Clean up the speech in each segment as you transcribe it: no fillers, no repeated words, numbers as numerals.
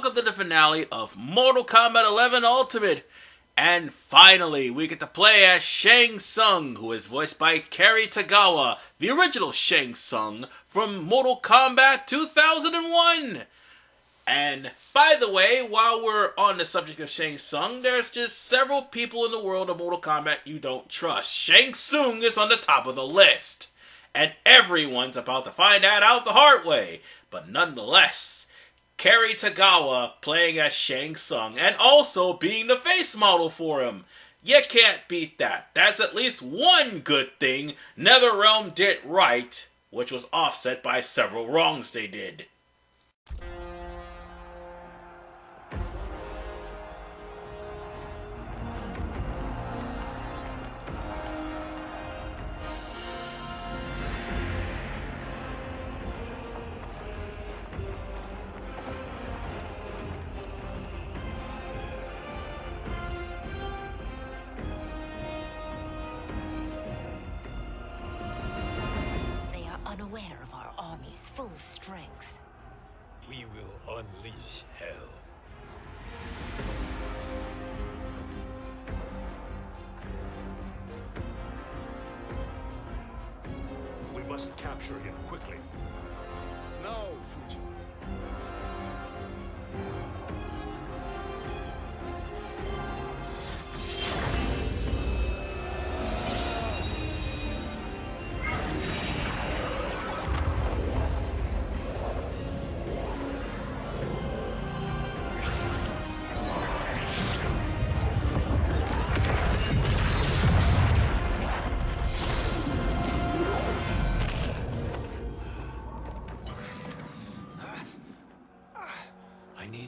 welcome to the finale of Mortal Kombat 11 Ultimate. And finally, we get to play as Shang Tsung, who is voiced by Kerry Tagawa, the original Shang Tsung from Mortal Kombat 2001. And by the way, while we're on the subject of Shang Tsung, there's just several people in the world of Mortal Kombat you don't trust. Shang Tsung is on the top of the list. And everyone's about to find that out the hard way. But nonetheless, Kerry Tagawa playing as Shang Tsung and also being the face model for him. You can't beat that. That's at least one good thing NetherRealm did right, which was offset by several wrongs they did. Unaware of our army's full strength. We will unleash hell. We must capture him quickly. Now, Fuji.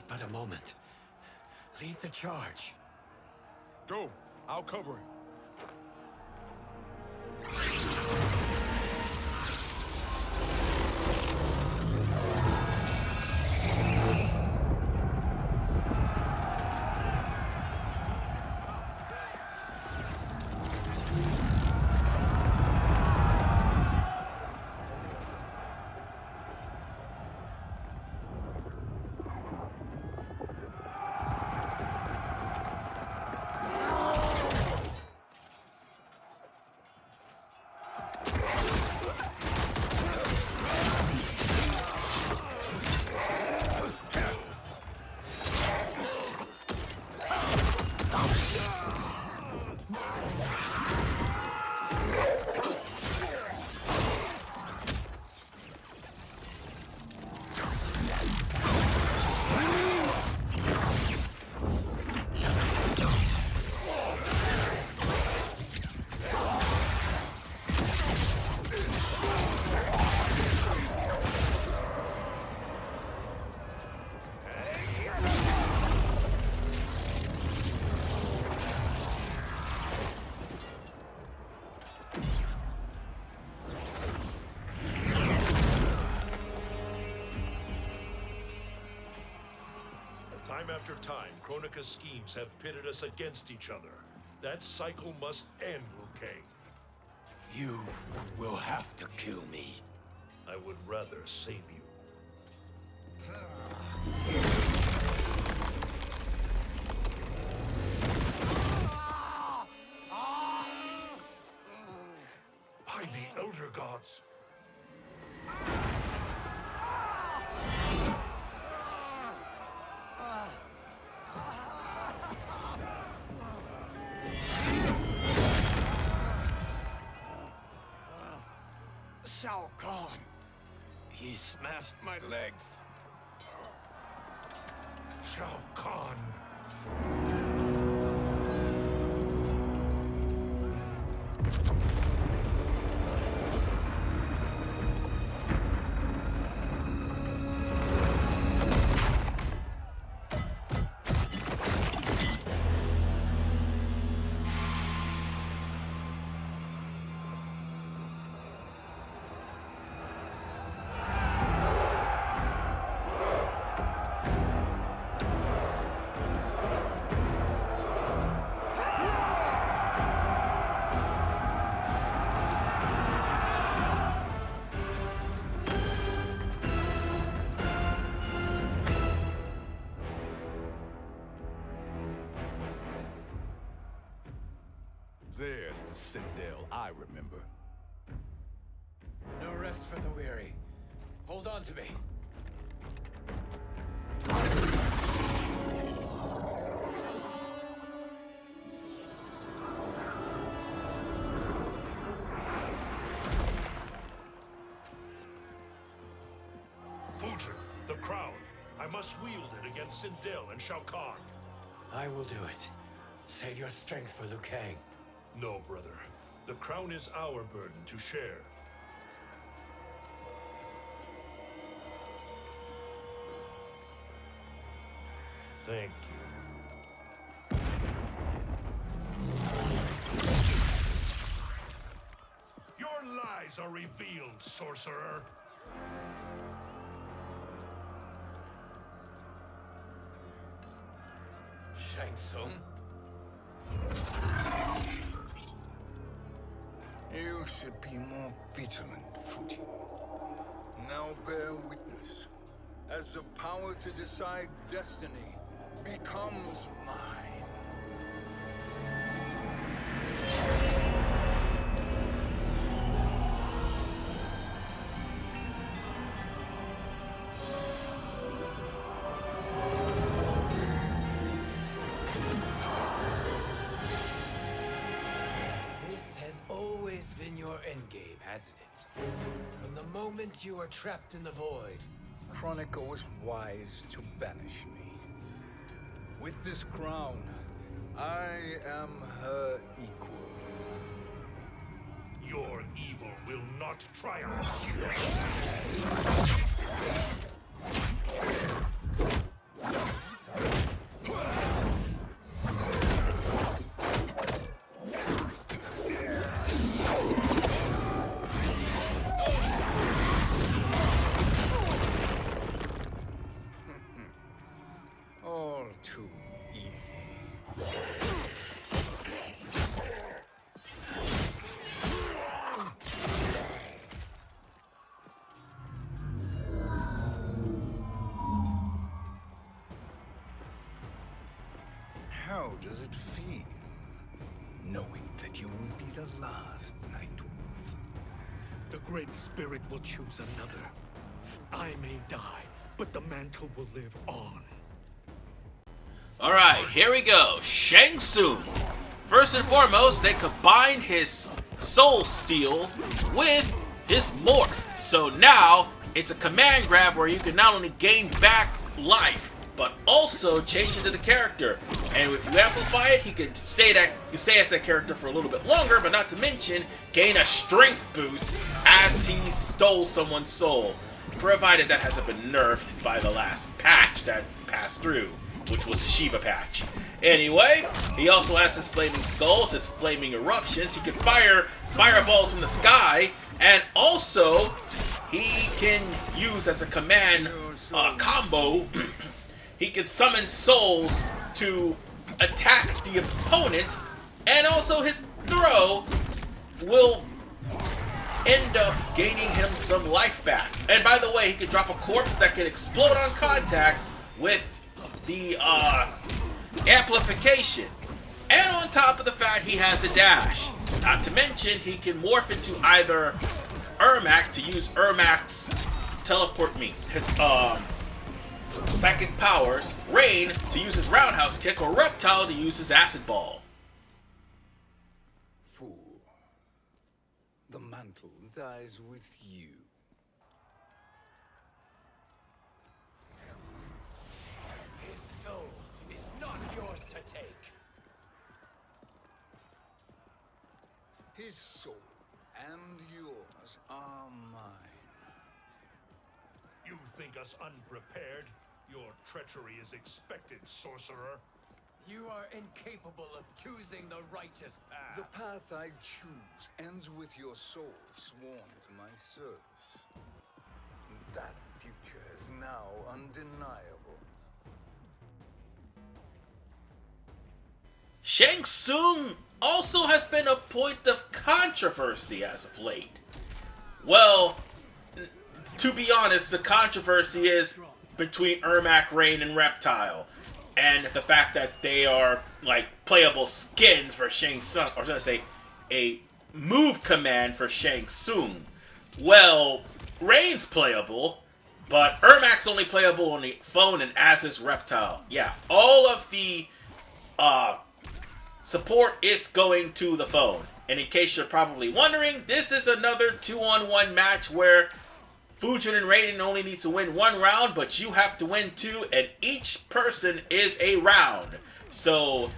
But a moment. Lead the charge. Go. I'll cover him. Time after time, Kronika's schemes have pitted us against each other. That cycle must end, Liu Kang. You will have to kill me. I would rather save you. By the Elder Gods! Shao Kahn. He smashed my legs. Shao Kahn! There's the Citadel I remember. No rest for the weary. Hold on to me. Fujin, the crown. I must wield it against Sindel and Shao Kahn. I will do it. Save your strength for Liu Kang. No, brother. The crown is our burden to share. Thank you. Your lies are revealed, sorcerer. Shang Tsung? You should be more vigilant, Fujin. Now bear witness. As the power to decide destiny becomes mine. This has always been your endgame, hasn't it? From the moment you were trapped in the void. Kronika was wise to banish me. With this crown, I am her equal. Your evil will not triumph. All too easy. How does it feel, knowing that you will be the last Nightwolf? The Great Spirit will choose another. I may die, but the mantle will live on. Alright, here we go. Shang Tsung. First and foremost, they combined his soul steel with his morph. So now, it's a command grab where you can not only gain back life, but also change into the character. And if you amplify it, he can stay as that character for a little bit longer, but not to mention, gain a strength boost as he stole someone's soul. Provided that hasn't been nerfed by the last patch that passed through, which was the Shiva patch. Anyway, he also has his flaming skulls, his flaming eruptions. He can fire fireballs from the sky, and also he can use as a command combo. He can summon souls to attack the opponent, and also his throw will end up gaining him some life back. And by the way, he can drop a corpse that can explode on contact with the amplification. And on top of the fact, he has a dash. Not to mention, he can morph into either Ermac to use Ermac's his psychic powers, Rain to use his roundhouse kick, or Reptile to use his acid ball. Fool. The mantle dies with you. His soul is not yours to take. His soul and yours are mine. You think us unprepared? Your treachery is expected, sorcerer. You are incapable of choosing the righteous The path. path I choose ends with your soul sworn to my service. That future is now undeniable. Shang Tsung also has been a point of controversy as of late. Well, to be honest, the controversy is between Ermac, Rain, and Reptile. And the fact that they are, like, playable skins for Shang Tsung, or should I say, a move command for Shang Tsung. Well, Rain's playable, but Ermac's only playable on the phone and Az's Reptile. Yeah, all of the support is going to the phone. And in case you're probably wondering, this is another 2-on-1 match where Fujin and Raiden only needs to win 1 round, but you have to win 2, and each person is a round. So,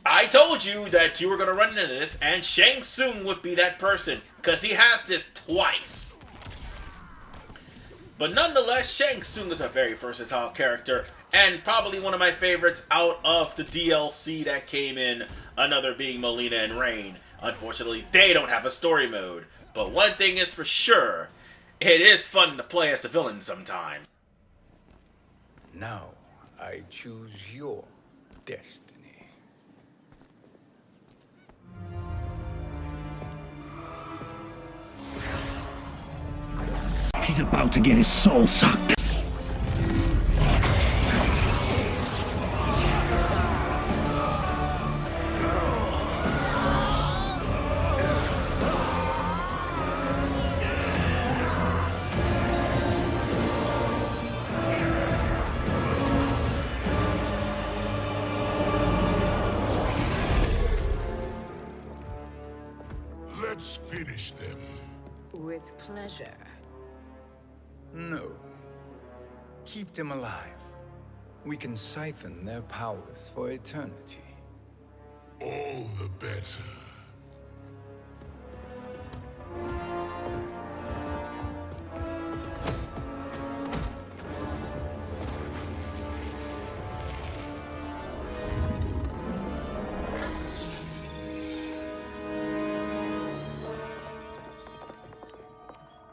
I told you that you were going to run into this, and Shang Tsung would be that person, because he has this twice. But nonetheless, Shang Tsung is a very versatile character, and probably one of my favorites out of the DLC that came in, another being Molina and Rain. Unfortunately, they don't have a story mode. But one thing is for sure, it is fun to play as the villain sometimes. Now, I choose your destiny. He's about to get his soul sucked. Let's finish them. With pleasure. No. Keep them alive. We can siphon their powers for eternity. All the better.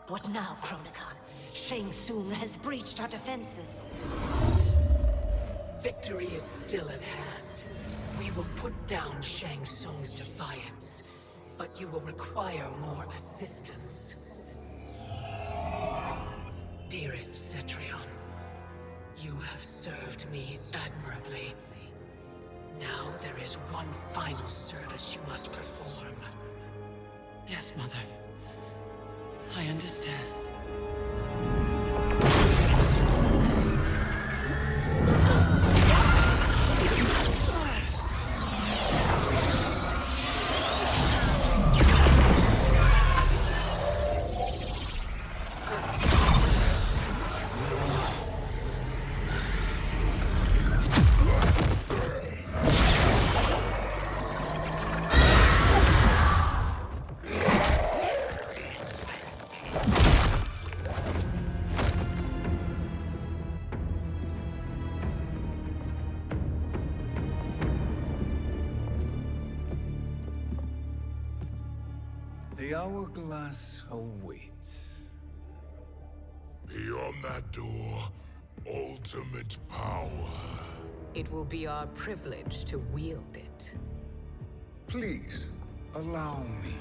What now, Kronika? Shang Tsung has breached our defenses. Victory is still at hand. We will put down Shang Tsung's defiance, but you will require more assistance. Dearest Cetrion, you have served me admirably. Now there is one final service you must perform. Yes, Mother. I understand. The hourglass awaits. Beyond that door, ultimate power. It will be our privilege to wield it. Please, allow me.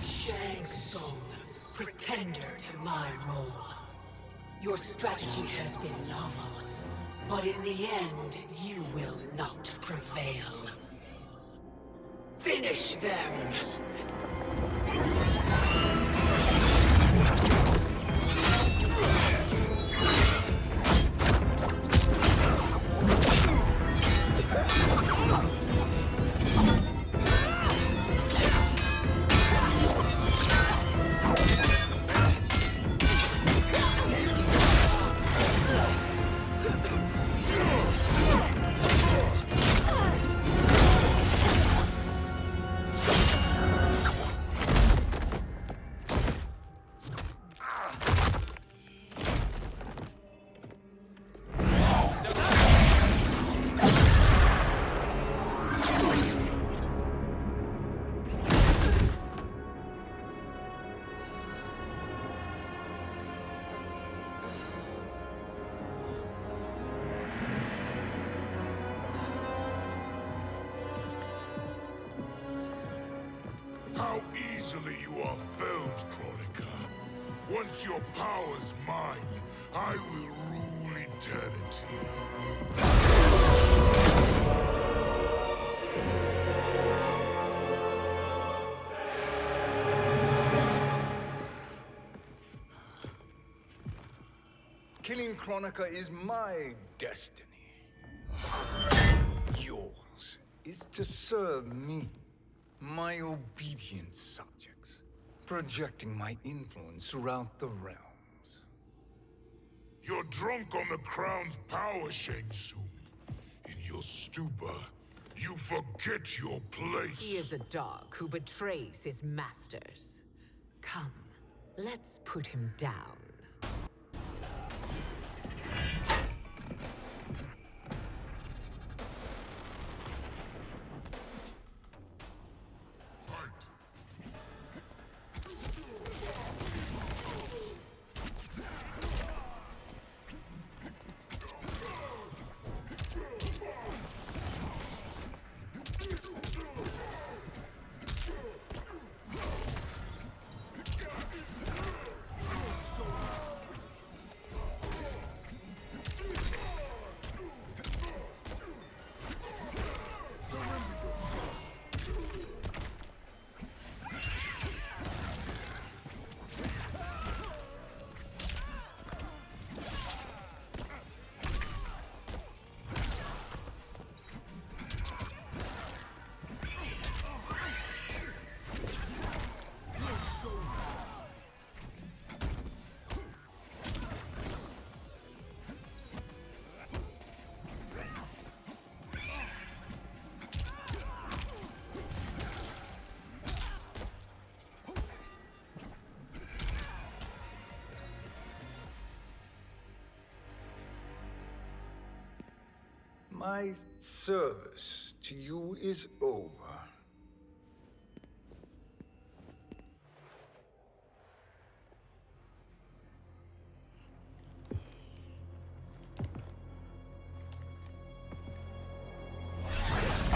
Shang Tsung, pretender to my role. Your strategy has been novel, but in the end, you will not prevail. Finish them! How easily you are felled, Kronika. Once your power's mine, I will rule eternity. Killing Kronika is my destiny. Yours is to serve me, my obedient subjects, projecting my influence throughout the realms. You're drunk on the crown's power, Shang Tsung. In your stupor, you forget your place. He is a dog who betrays his masters. Come, let's put him down. My service to you is over.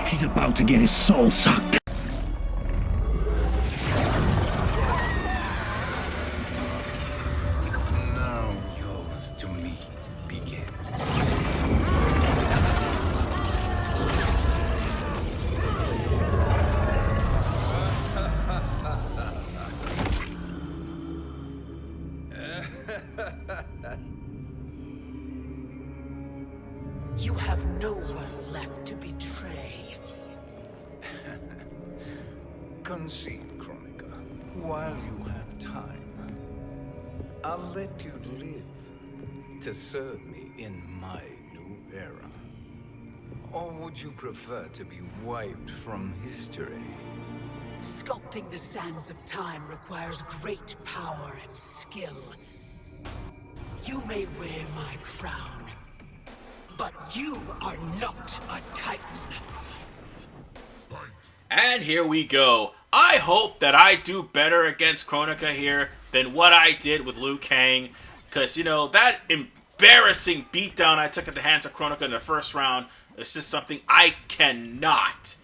He's about to get his soul sucked. Now yours to me begins. You have no one left to betray. Concede, Kronika, while you have time. I'll let you live to serve me in my new era. Or would you prefer to be wiped from history? Sculpting the sands of time requires great power and skill. You may wear my crown, but you are not a Titan. And here we go. I hope that I do better against Kronika here than what I did with Liu Kang. Because, you know, that embarrassing beatdown I took at the hands of Kronika in the first round is just something I cannot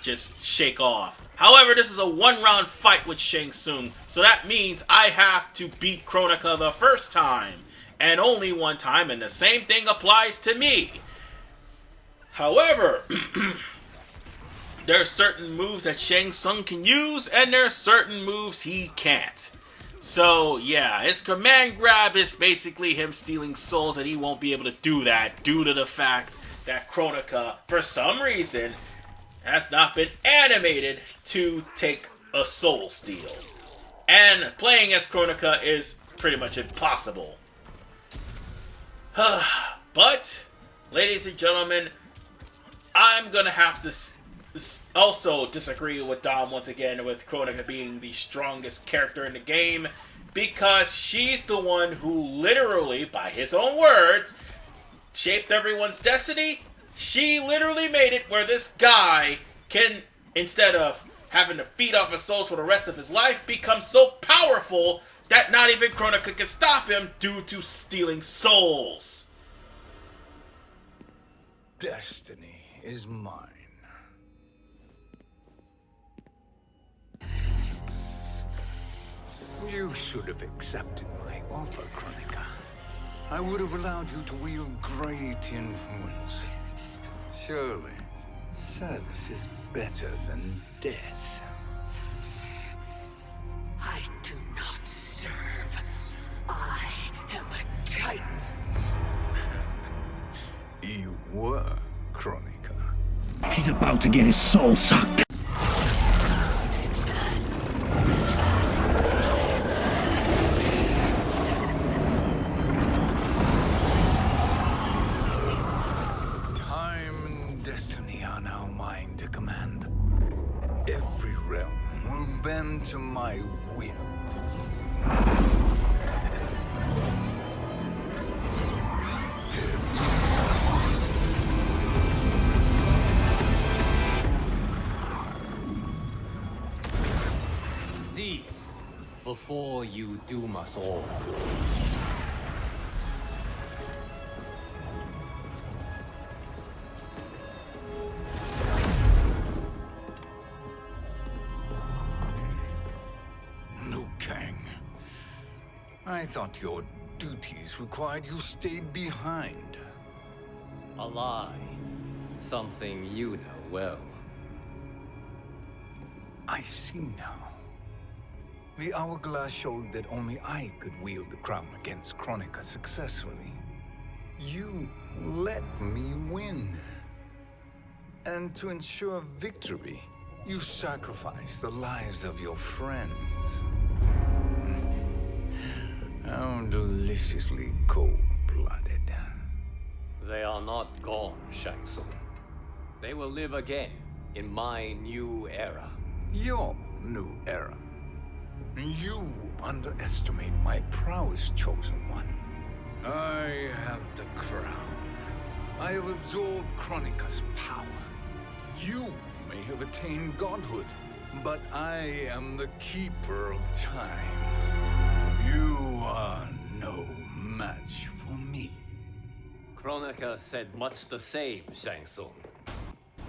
just shake off. However, this is a one-round fight with Shang Tsung, so that means I have to beat Kronika the first time. And only one time, and the same thing applies to me. However, there are certain moves that Shang Tsung can use, and there are certain moves he can't. So, yeah, his command grab is basically him stealing souls, and he won't be able to do that due to the fact that Kronika, for some reason, has not been animated to take a soul steal. And playing as Kronika is pretty much impossible. But, ladies and gentlemen, I'm gonna have to also disagree with Dom once again with Kronika being the strongest character in the game, because she's the one who literally, by his own words, shaped everyone's destiny. She literally made it where this guy can, instead of having to feed off his souls for the rest of his life, become so powerful that not even Kronika can stop him due to stealing souls. Destiny is mine. You should have accepted my offer, Kronika. I would have allowed you to wield great influence. Surely, service is better than death. I do not serve. I am a Titan. You were, Kronika. He's about to get his soul sucked. Time and destiny are now mine to command. Every realm will bend to my will. Cease before you doom us all. Liu Kang. I thought your duties required you stayed behind. A lie. Something you know well. I see now. The hourglass showed that only I could wield the crown against Kronika successfully. You let me win. And to ensure victory, you sacrificed the lives of your friends. How deliciously cold-blooded. They are not gone, Shang Tsung. They will live again in my new era. Your new era. You underestimate my prowess, Chosen One. I have the crown. I have absorbed Kronika's power. You may have attained godhood, but I am the keeper of time. You are no match for me. Kronika said much the same, Shang Tsung.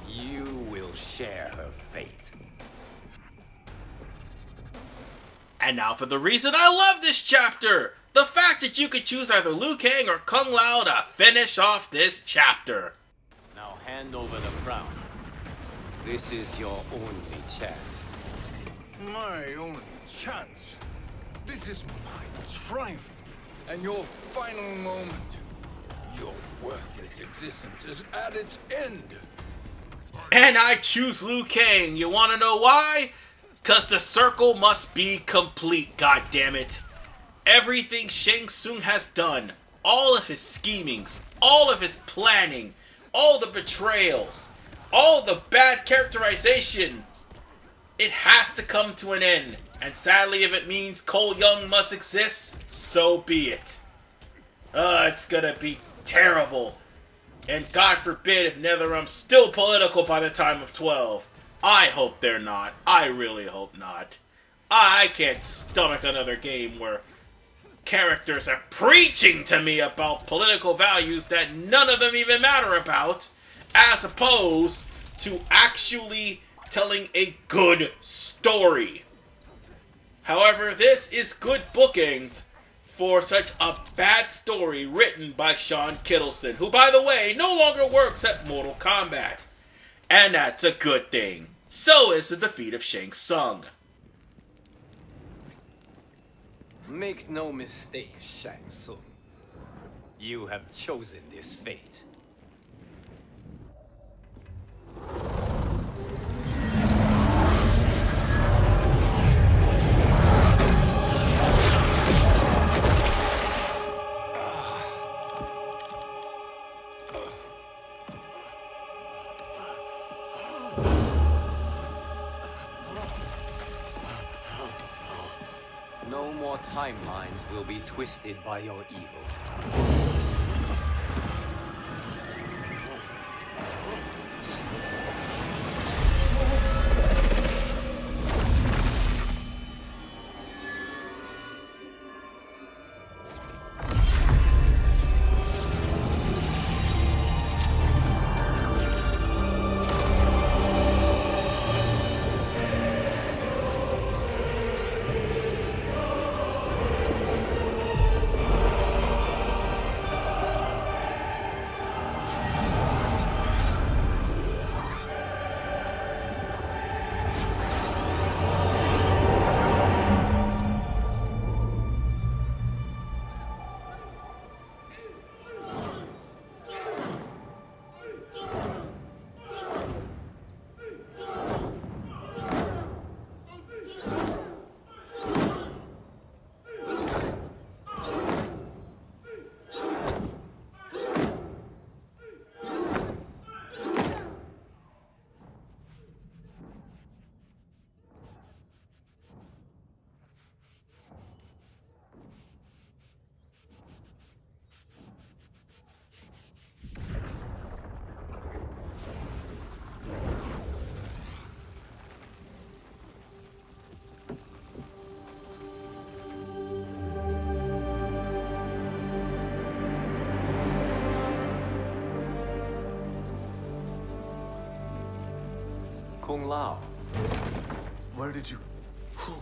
You will share her fate. And now for the reason I love this chapter! The fact that you could choose either Liu Kang or Kung Lao to finish off this chapter. Now hand over the crown. This is your only chance. My only chance. This is my triumph. And your final moment. Your worthless existence is at its end. And I choose Liu Kang. You wanna know why? 'Cause the circle must be complete, goddammit. Everything Shang Tsung has done, all of his schemings, all of his planning, all the betrayals, all the bad characterization, it has to come to an end. And sadly, if it means Cole Young must exist, so be it. It's gonna be terrible. And God forbid if NetherRealm's still political by the time of 12. I hope they're not. I really hope not. I can't stomach another game where characters are preaching to me about political values that none of them even matter about, as opposed to actually telling a good story. However, this is good bookings for such a bad story written by Sean Kittleson, who, by the way, no longer works at Mortal Kombat. And that's a good thing. So is the defeat of Shang Tsung. Make no mistake, Shang Tsung. You have chosen this fate. No more timelines will be twisted by your evil. Kung Lao. Where did you... Who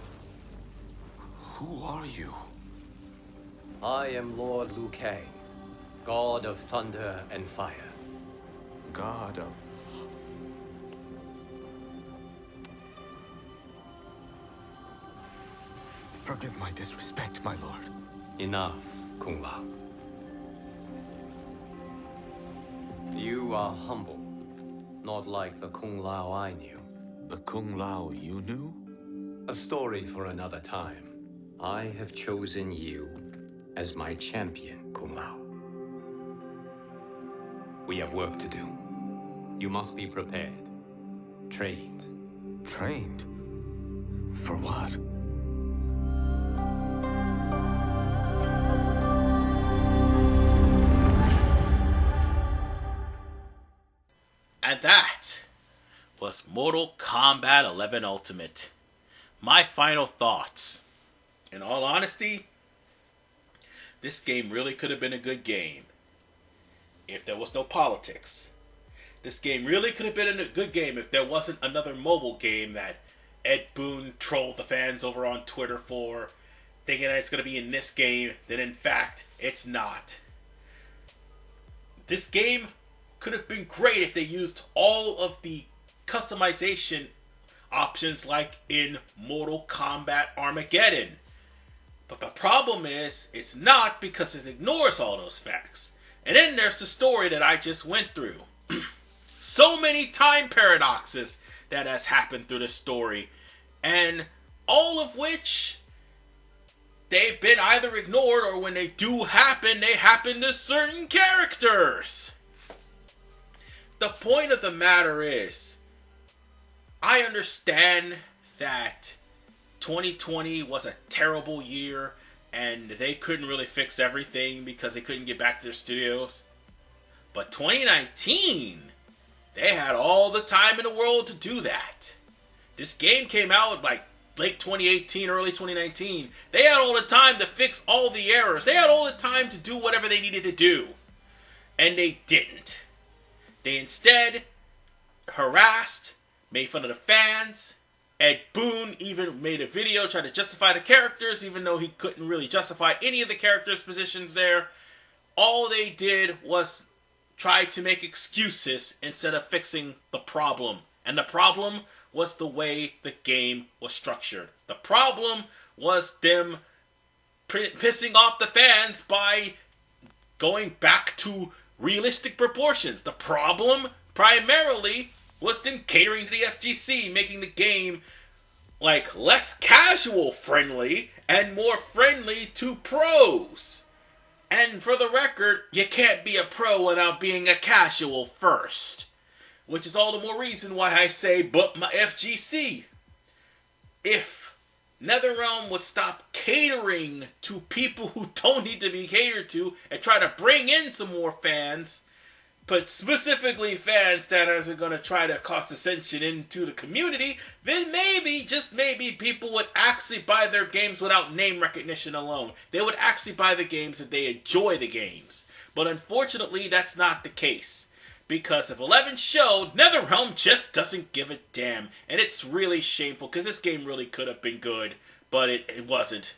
are you? I am Lord Liu Kang, God of Thunder and Fire. God of... Forgive my disrespect, my lord. Enough, Kung Lao. You are humble, not like the Kung Lao I knew. The Kung Lao you knew? A story for another time. I have chosen you as my champion, Kung Lao. We have work to do. You must be prepared. Trained. Trained? For what? And that was Mortal Kombat 11 Ultimate. My final thoughts. In all honesty, this game really could have been a good game if there was no politics. This game really could have been a good game if there wasn't another mobile game that Ed Boon trolled the fans over on Twitter for, thinking that it's going to be in this game, then in fact, it's not. This game could have been great if they used all of the customization options like in Mortal Kombat Armageddon. But the problem is, it's not, because it ignores all those facts. And then there's the story that I just went through. So many time paradoxes that has happened through the story, and all of which they've been either ignored, or when they do happen, they happen to certain characters. The point of the matter is, I understand that 2020 was a terrible year and they couldn't really fix everything because they couldn't get back to their studios. But 2019, they had all the time in the world to do that. This game came out like late 2018, early 2019. They had all the time to fix all the errors. They had all the time to do whatever they needed to do. And they didn't. They instead harassed, made fun of the fans. Ed Boon even made a video trying to justify the characters, even though he couldn't really justify any of the characters' positions there. All they did was try to make excuses instead of fixing the problem. And the problem was the way the game was structured. The problem was them pissing off the fans by going back to realistic proportions. The problem primarily was them catering to the FGC, making the game like less casual friendly and more friendly to pros. And for the record, you can't be a pro without being a casual first. Which is all the more reason why I say, but my FGC. If NetherRealm would stop catering to people who don't need to be catered to and try to bring in some more fans, but specifically fans that are going to try to cause dissension into the community, then maybe, just maybe, people would actually buy their games without name recognition alone. They would actually buy the games if they enjoy the games. But unfortunately, that's not the case. Because if 11 showed, NetherRealm just doesn't give a damn. And it's really shameful, because this game really could have been good, but it wasn't.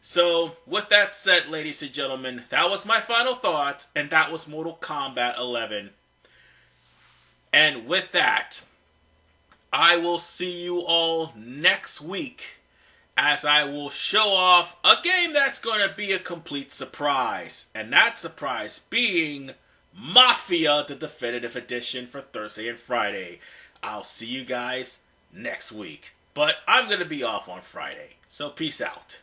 So, with that said, ladies and gentlemen, that was my final thoughts, and that was Mortal Kombat 11. And with that, I will see you all next week, as I will show off a game that's going to be a complete surprise. And that surprise being Mafia, the Definitive Edition for Thursday and Friday. I'll see you guys next week. But I'm going to be off on Friday, so peace out.